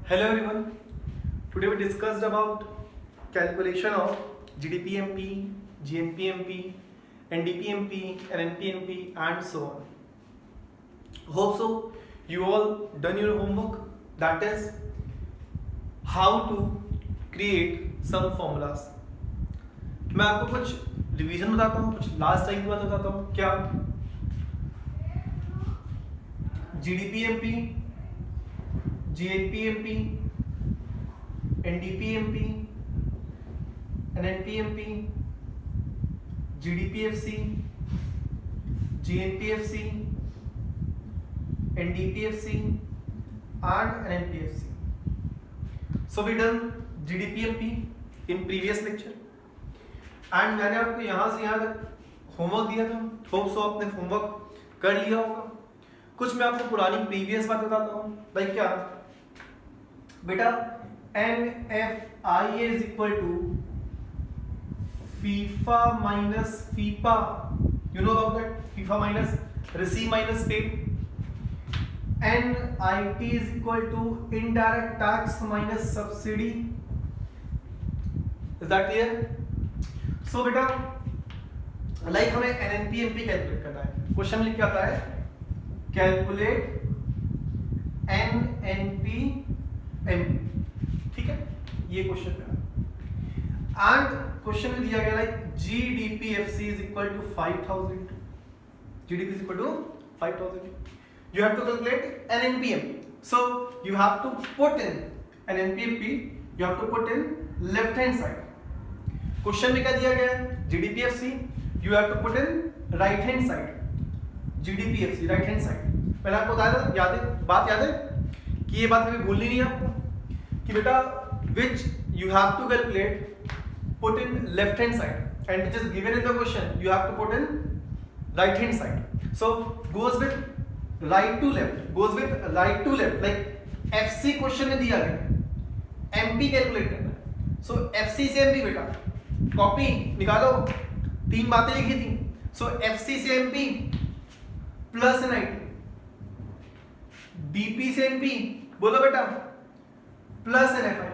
Hello everyone. Today we discussed about calculation of GDPMP, GNPMP, NDPMP, NNPMP and so on. Hope so you all done your homework, that is how to create some formulas. मैं आपको कुछ revision बताता हूँ, कुछ last time की बात बताता हूँ. क्या GDPMP, GNPMP, NDPMP, NNPMP, GDPFC, GNPFC, NDPFC and NNPFC. So we done GDPMP in previous lecture and मैंने आपको यहाँ से यहाँ तक होमवर्क दिया था. होप सो आपने होमवर्क कर लिया होगा. कुछ मैं आपको पुरानी प्रीवियस बात बताता हूँ. भाई क्या बेटा NFIA is equal to FIFA minus FIPA. You know about that? FIFA minus receive minus paid. NIT is equal to indirect tax minus subsidy. Is that clear? So बेटा like हमें NNPMP कैलकुलेट करना है. Question लिख के आता है calculate NNPMP. ठीक है, ये क्वेश्चन है एंड क्वेश्चन में दिया गया like GDPFC is equal to 5000. GDP is equal to 5000. You have to calculate NNPMP. So you have to put in NNPMP. You have to put in left hand side. Question में क्या दिया गया है GDPFC. You have to put in right hand side. GDPFC right hand side. पहले आपको याद है बात याद है कि ये बात कभी भूलनी नहीं है आपको कि बेटा which you have to calculate put in left hand side and which is given in the question you have to put in right hand side. So goes with right to left like FC question में दिया गया MP calculate करना है. So FC से MP बेटा copy निकालो, तीन बातें लिखी थी. So FC से MP प्लस NIT, DP से NP बोलो बेटा प्लस NFI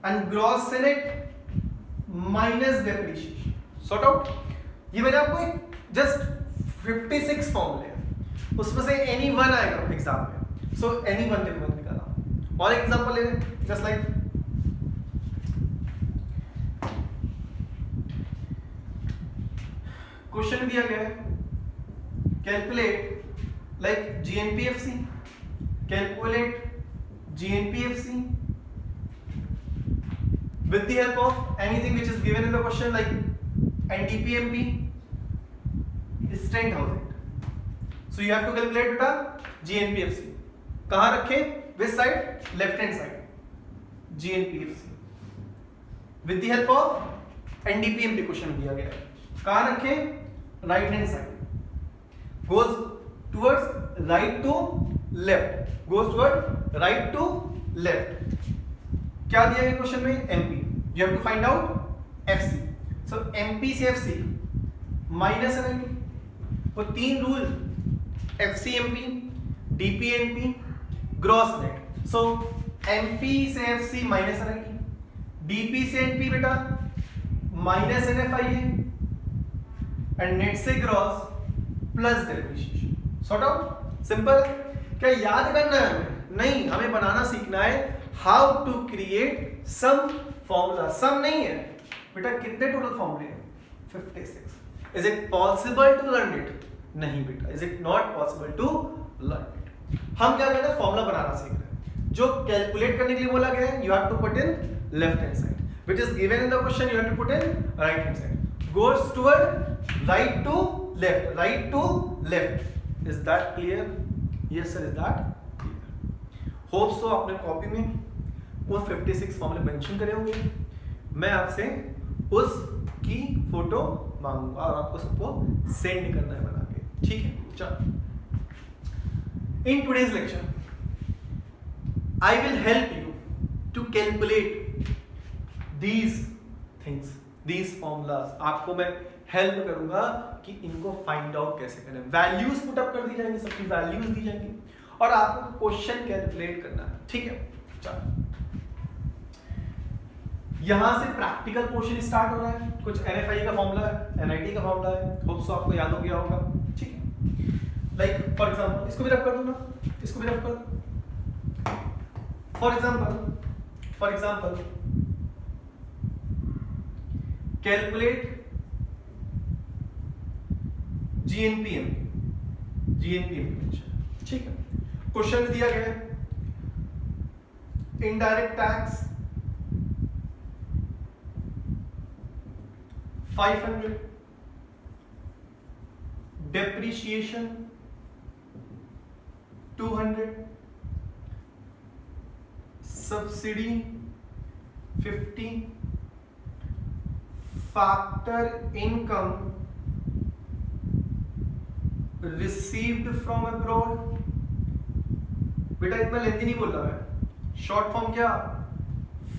एंड ग्रॉस से net minus depreciation. Sort out. ये मैंने आपको एक जस्ट 56 फॉर्मूले हैं, उसमें से एनी वन आएगा एग्जाम में. सो एनी वन देखो मैंने निकाला. और एग्जांपल ले लें जस्ट लाइक क्वेश्चन दिया गया है calculate like GNPFC. Calculate GNPFC with the help of anything which is given in the question like NDPMP is 10,000. So you have to calculate beta GNPFC. कहाँ रखें? Which side? Left hand side. GNPFC with the help of NDPMP question दिया गया है. कहाँ रखें? Right hand side. Goes towards right to left. Goes toward right to left. क्या दिया गया क्वेश्चन में? MP. You have to find out FC. So MP से FC माइनस NIT. वो तीन rule FCMP, DPNP, gross net. So MP से FC minus NIT, DP से NP बेटा माइनस NFIA एंड नेट से gross plus depreciation. Sort out. Simple. क्या याद करना है हमें? नहीं, हमें बनाना सीखना है how to create some formula. Some नहीं है बेटा. कितने टोटल फॉर्मूले हैं? 56. Is it possible to learn it? नहीं बेटा. Is it not possible to learn it. हम क्या कर रहे हैं? फॉर्मूला बनाना सीख रहे हैं. जो कैलकुलेट करने के लिए बोला गया है you have to put in left hand side, which is given in the question you have to put in right hand side. Goes toward right to left, right to left. Is that clear? Yes sir, is that clear? Hope so आपने copy में वो 56 फॉर्मूले mention करे होंगे. मैं आपसे उसकी photo मांगूंगा और आपको सबको सेंड करना है बना के. ठीक है, चलो. In today's lecture, I will help you to calculate these things, these formulas. आपको मैं हेल्प करूंगा कि इनको फाइंड आउट कैसे करें. वैल्यूज पुट अप कर दी जाएंगी, सबकी वैल्यूज दी जाएंगी और आपको क्वेश्चन कैलकुलेट करना है, ठीक है। चलो यहां से प्रैक्टिकल पोर्शन स्टार्ट हो रहा है। कुछ NFI का फॉर्मूला है, NIT का फॉर्मूला है, होप सो आपको याद हो गया होगा, ठीक है। लाइक फॉर एग्जांपल इसको भी रफ कर दूं ना, इसको भी रफ कर दूं। फॉर एग्जांपल कैलकुलेट GNPM, ठीक है। क्वेश्चन दिया गया है indirect tax 500, depreciation 200, subsidy 50, factor income received from abroad. बेटा इतना लेंथी नहीं बोल रहा मैं, शॉर्ट फॉर्म क्या,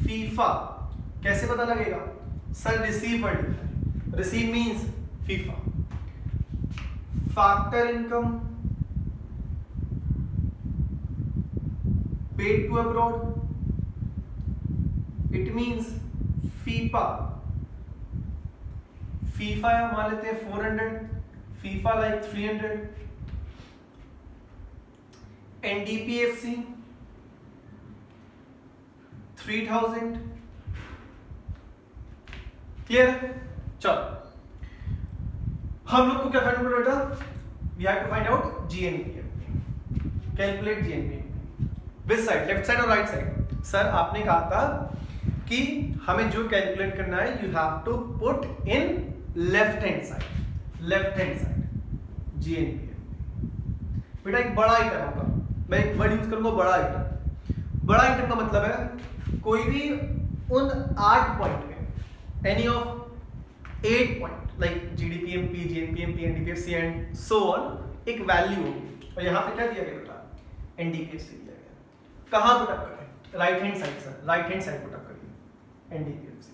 फीफा। कैसे पता लगेगा सर, रिसीव वर्ड लिखा है, receive means FIFA. Factor income paid to abroad, it means FIFA. FIFA मान लेते हैं 400, फीफा लाइक 300, NDPFC 3000। क्लियर है? चलो हम लोग को क्या फाइंड आउट बेटा, we have to find out GNPM, calculate GNPM। Which side, left side और राइट साइड? सर आपने कहा था कि हमें जो कैलकुलेट करना है you have to put in left hand side GNPM। बेटा एक बड़ा आइटम होगा, मैं एक वर्ड यूज करूंगा बड़ा आइटम। बड़ा आइटम का मतलब है कोई भी उन 8 पॉइंट में, any of 8 point like GDPMP, GNPMP, NDPFC and so on, एक वैल्यू होगी। और यहां पे क्या दिया गया बेटा, NDPFC दिया गया। कहां पुट अप करें, right hand side sir, right hand side put up करिए NDPFC।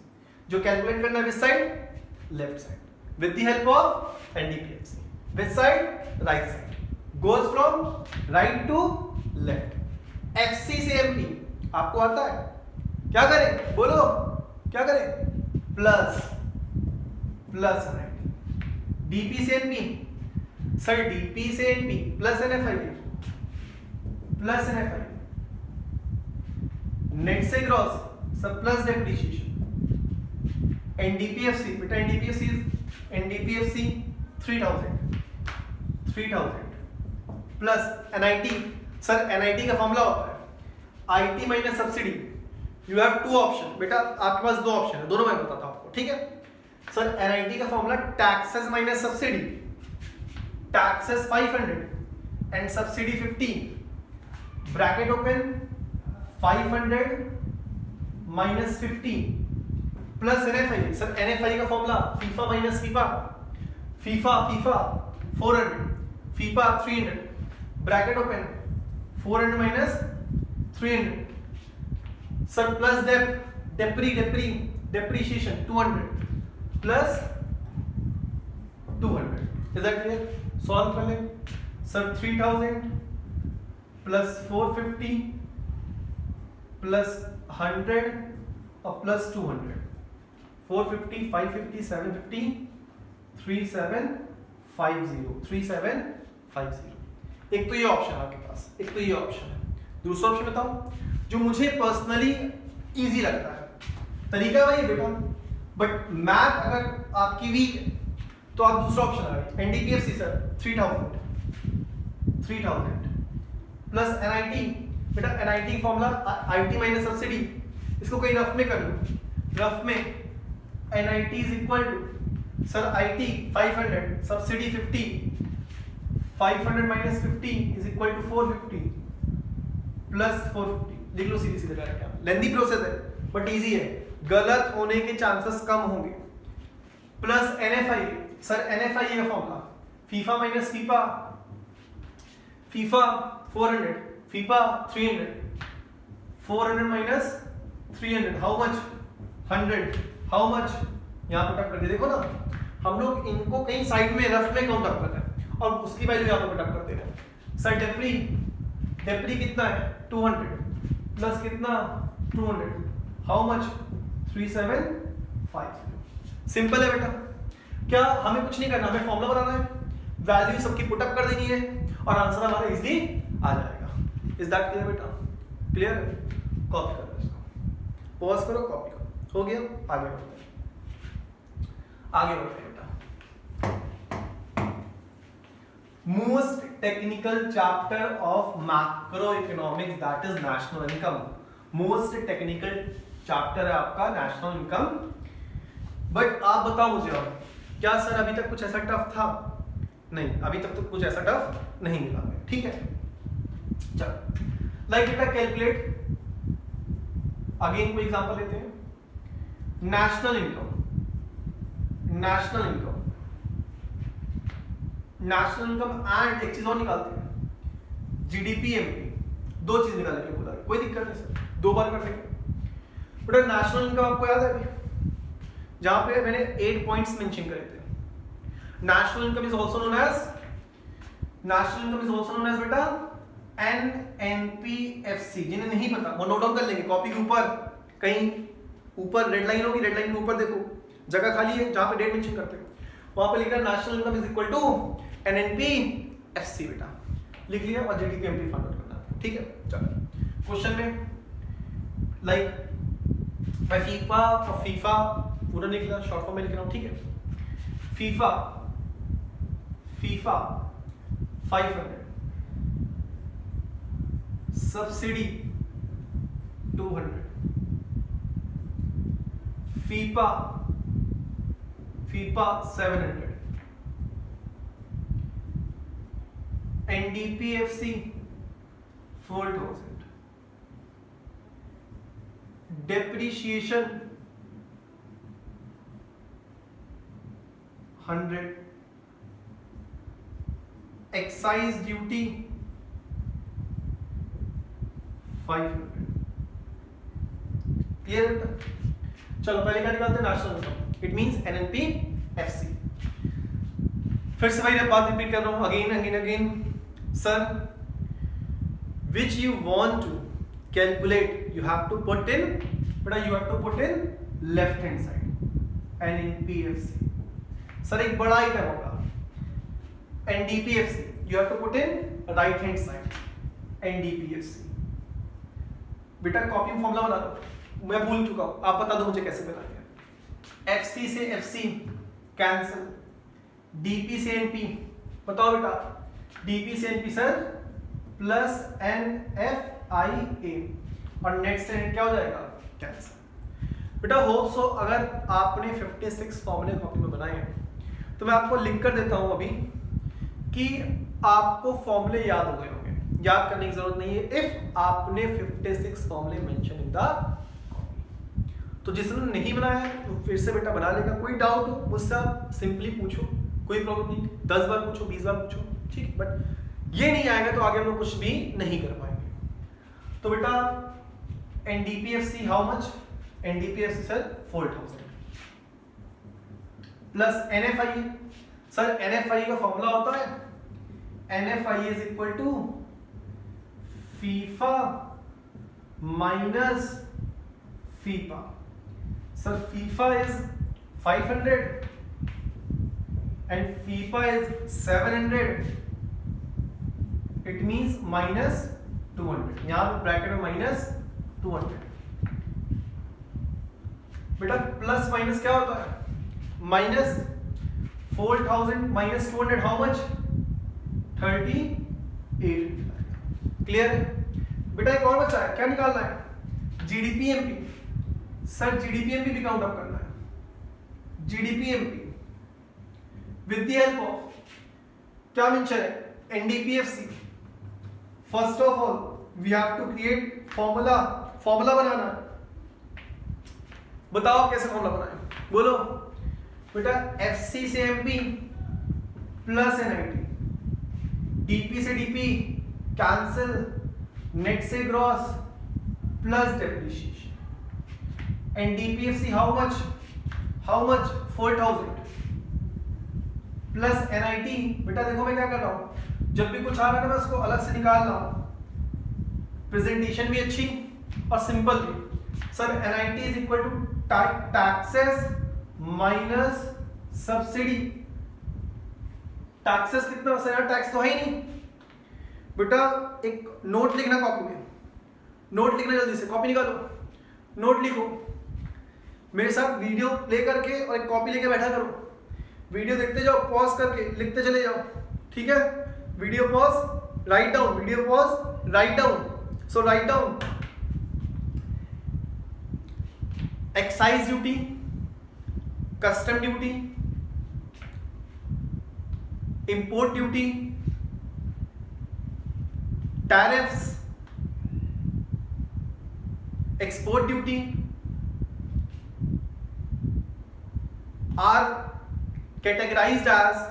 जो कैलकुलेट करना है विच side, left side, with the help of NDPFC. Which side? Right side. Goes from right to left. FC से MP आपको आता है, क्या करें बोलो, क्या करें, प्लस 90। DP से NP, सर DP से NP प्लस NFI, नेट से gross sir plus depreciation. NDPFC बेटा NDPFC 3000 plus NIT, sir NIT का फॉर्मूला होता है IT minus subsidy. You have 2 option बेटा, आपके पास 2 ऑप्शन है, दोनों मैं बताता हूं आपको, ठीक है। सर NIT का formula taxes minus subsidy, taxes 500 and subsidy 50, bracket open 500 minus 50 plus NFI। Sir NFI का formula FIFA minus FIFA 400, FIFA 300, bracket open 400 minus 300, sir plus depreciation 200 plus 200। Is that clear? Solve कर लें sir. 3000 plus 450 plus 100 और plus 200, 450, 550, 750, 3750। एक तो ये option आपके पास, एक तो ये ऑप्शन है। दूसरा ऑप्शन बताऊं जो मुझे पर्सनली इजी लगता है, तरीका वही बेटा, बट मैथ अगर आपकी वीक है तो आप दूसरा ऑप्शन लगाइए। NDPFC सर 3000 प्लस NIT, बेटा NIT formula IT minus subsidy, इसको कहीं रफ में कर लो, रफ में NIT is equal to sir IT 500 subsidy 50, 500 minus 50 is equal to 450 plus 450। लिख लो सीधे सीधे डायरेक्ट, लेंथी प्रोसेस है बट इजी है, गलत होने के चांसेस कम होंगे। प्लस NFI, सर NFI का formula FIFA minus FIFA 400, FIFA 300, 400 minus 300 how much, 100 how much. यहाँ पुट अप करके देखो ना, हम लोग इनको कहीं साइड में रफ में काउंट अप करते हैं और उसकी वैल्यू यहाँ पे पुट अप करते हैं। सर डेप्री कितना है 200 प्लस कितना 200, हाउ मच 3750। सिंपल है बेटा, क्या हमें कुछ नहीं करना, हमें फॉर्मूला बनाना है, वैल्यू सबकी पुटअप कर देनी है और आंसर हमारा इजीली आ जाएगा। इज दैट क्लियर बेटा? क्लियर? कॉपी कर लो इसको, पॉज करो, कॉपी करो, हो गया। आगे बढ़ते हैं, आगे बढ़ते हैं बेटा। Most technical chapter of macro economics that is national income. Most technical chapter है आपका नेशनल इनकम। बट आप बताओ मुझे, अब क्या सर अभी तक कुछ ऐसा टफ था? नहीं, अभी तक तो कुछ ऐसा टफ नहीं मिला हमें, ठीक है। चलो लाइक बेटा कैलकुलेट, अगेन कोई एग्जांपल लेते हैं। National income, national income, national income and एक चीज और निकालते हैं, जीडीपी एमपी। दो चीज निकालने के लिए बोला, कोई दिक्कत नहीं सर, दो बार कर लेंगे। बेटा नेशनल इनकम आपको याद है अभी, जहां पे मैंने 8 पॉइंट्स मेंशन करे थे। National income is also known as, national income is also known as बेटा एनएनपीएफसी। जिन्हें नहीं पता वो नोट डाउन कर लेंगे, कॉपी के ऊपर कहीं ऊपर रेड लाइन होगी, रेड लाइन के ऊपर देखो जगह खाली है जहां पे डेट मेंशन करते हैं, वहां पे लिखा है national income is equal to NNPFC. बेटा लिख लिया और जीडीपी एमपी फाइंड आउट करना, ठीक है। चलो क्वेश्चन में लाइक फीफा और फीफा पूरा नहीं लिखा, शॉर्ट फॉर्म में लिख रहा हूं, ठीक है। FIFA, FIFA 500, subsidy 200, FIFA, FIFA 700, NDPFC 4000, depreciation 100, excise duty 500। Clear बेटा? चलो पहले क्या निकालते हैं, नेशनल इनकम, इट मींस एनएनपीएफसी। फिर से वही बात रिपीट कर रहा हूं again again again. Sir which you want to calculate, you have to put in, बेटा you have to put in left hand side NNPFC। Sir एक बड़ा आइटम होगा NDPFC, you have to put in right hand side NDPFC। बेटा copy में formula बना लो, मैं भूल चुका हूं, आप बता दो मुझे कैसे बनाते हैं। FC से FC कैंसिल, DP से NP बताओ बेटा, DP से NP सर प्लस NFIA और नेट से नेट क्या हो जाएगा, कैंसिल। बेटा होप सो अगर आपने 56 फॉर्मूले कॉपी में बनाए हैं तो मैं आपको लिख कर देता हूं अभी कि आपको फॉर्मूले याद हो गए होंगे, याद करने की जरूरत नहीं है इफ आपने 56 फॉर्मूले मेंशन इन द कॉपी। तो जिसने नहीं बनाया है तो फिर से बेटा बना लेगा। कोई डाउट हो मुझसे आप सिंपली पूछो, कोई प्रॉब्लम नहीं, 10 बार पूछो 20 बार पूछो, ठीक है। बट ये नहीं आएगा तो आगे हम लोग कुछ भी नहीं कर पाएंगे। तो बेटा NDPFC how much, NDPFC sir 4000 plus NFI. Sir NFI का फॉर्मूला होता है NFI is equal to FIFA minus FIFA. Sir FIFA is 500 and FIFA is 700, it means minus 200, यहां पे ब्रैकेट में माइनस 200। बेटा प्लस माइनस क्या होता है, minus 4000 minus 200 how much 38। Clear है बेटा? एक और बचा है, क्या निकालना है, GDP MP. Sir GDP MP भी काउंट अप करना है, GDP MP with the help of क्या मेंशन है, NDPFC. First of all we have to create formula, formula बनाना। बताओ कैसे फॉर्मूला बनाएं, बोलो बेटा। एफसी से एमपी प्लस एनआईटी, डीपी से डीपी कैंसिल, नेट से gross plus depreciation. NDPFC how much 4000 plus NIT. बेटा देखो मैं क्या कर रहा हूं, जब भी कुछ आ रहा है ना मैं उसको अलग से निकाल रहा हूं, प्रेजेंटेशन भी अच्छी और सिंपल भी। Sir NIT is equal to taxes minus subsidy. Taxes कितना सर? टैक्स तो है ही नहीं बेटा। एक नोट लिखना कॉपी में, नोट लिखना जल्दी से, कॉपी निकालो, नोट लिखो। मेरे साथ वीडियो प्ले करके और एक कॉपी लेके बैठा करो, वीडियो देखते जाओ, पॉज करके लिखते चले जाओ, ठीक है? Video pause, write down, video pause, write down. So write down excise duty, custom duty, import duty, tariffs, export duty are categorized as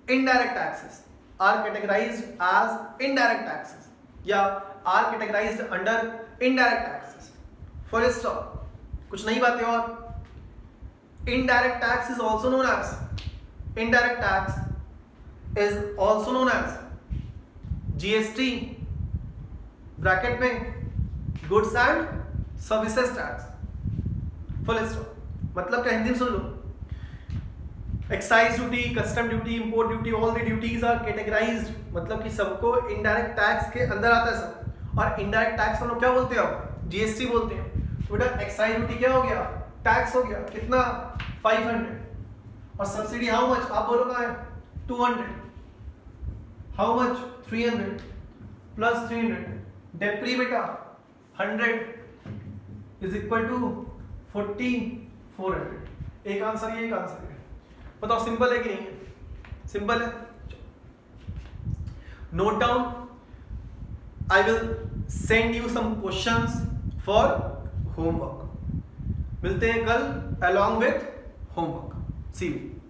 indirect taxes, are categorized as indirect taxes या are categorized under indirect taxes. Full stop, कुछ नई बातें और। indirect tax is also known as GST bracket में goods and services tax. Full stop. मतलब क्या, हिंदी में सुन लो। Excise duty, custom duty, import duty, all the duties are categorised, मतलब कि सबको इनडायरेक्ट टैक्स के अंदर आता है सब। और इनडायरेक्ट टैक्स हम लोग क्या बोलते हैं? GST बोलते हैं। तो बेटा एक्साइज ड्यूटी क्या हो गया? टैक्स हो गया। कितना? 500। और सब्सिडी हाउ मच? आप बोलो कहाँ है? 200। How much? 300 प्लस 300। डेप्री बेटा 100 इज इक्वल टू 4,400। एक आंसर है, एक आंसर है। बताओ सिंपल है कि नहीं है? सिंपल है। Note down, I will send you some questions for homework. मिलते हैं कल along with homework. See you.